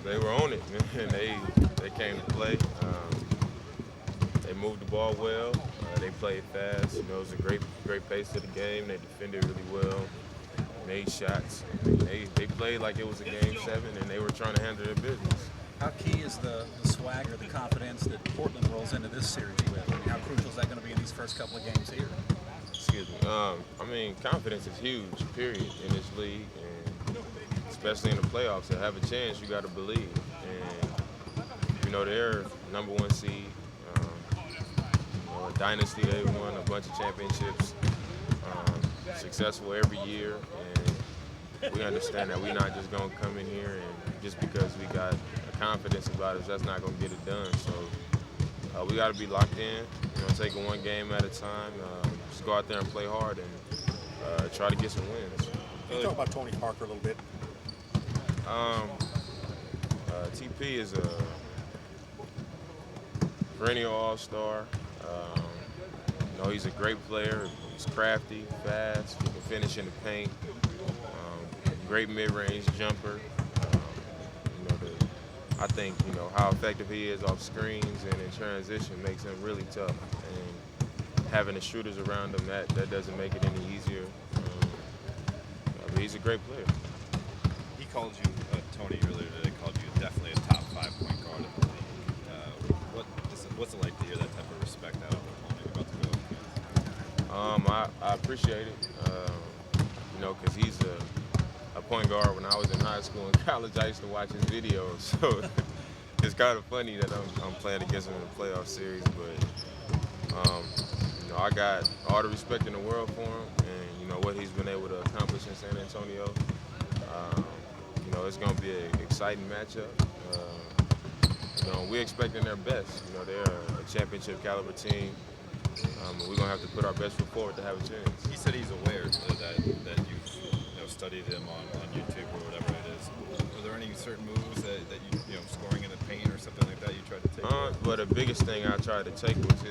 They were on it, man. They came to play. They moved the ball well. They played fast. You know, it was a great pace to the game. They defended really well. Made shots. They played like it was a game 7, and they were trying to handle their business. How key is the swagger, the confidence that Portland rolls into this series with? I mean, how crucial is that going to be in these first couple of games here? Excuse me. I mean, confidence is huge, period, in this league, and especially in the playoffs. To have a chance, you got to believe. And you know, they're #1 seed, a dynasty. They won a bunch of championships, successful every year, and we understand that we're not just gonna come in here and just because we got confidence about us, that's not gonna get it done. So we got to be locked in. You know, take it one game at a time. Just go out there and play hard and try to get some wins. Can you talk about Tony Parker a little bit? TP is a perennial all-star. You know, he's a great player. He's crafty, fast. He can finish in the paint. Great mid-range jumper. I think, you know, how effective he is off screens and in transition makes him really tough. And having the shooters around him, that doesn't make it any easier. But he's a great player. He called you, Tony earlier today, called you definitely a top 5 point guard in the league. What's it like to hear that type of respect out of an opponent about to go? I appreciate it, you know, because he's a point guard. When I was in high school and college, I used to watch his videos. So it's kind of funny that I'm playing against him in the playoff series. But you know, I got all the respect in the world for him, and you know what he's been able to accomplish in San Antonio. You know, it's going to be an exciting matchup. You know, we're expecting their best. You know, they're a championship caliber team. We're going to have to put our best foot forward to have a chance. He said he's aware that you've studied him on YouTube or whatever it is. Were there any certain moves that you know, scoring in the paint or something like that you tried to take? Well, the biggest thing I tried to take was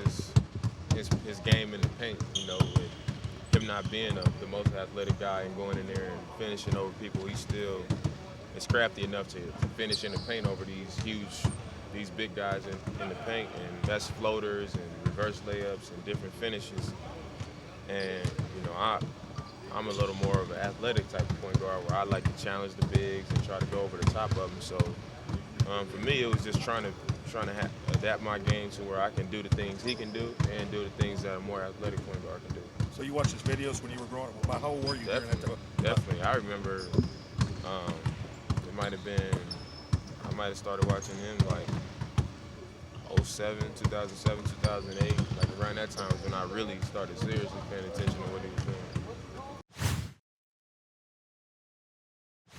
his game in the paint. You know, with him not being the most athletic guy and going in there and finishing over people, he still is crafty enough to finish in the paint over these big guys in the paint, and that's floaters and reverse layups and different finishes. And you know, I'm a little more of an athletic type of point guard where I like to challenge the bigs and try to go over the top of them. So for me, it was just trying to adapt my game to where I can do the things he can do and do the things that a more athletic point guard can do. So you watched his videos when you were growing up. How old were you during that time? Definitely. I remember it might have been, I might have started watching him like 2007, 2008. Like around that time was when I really started seriously paying attention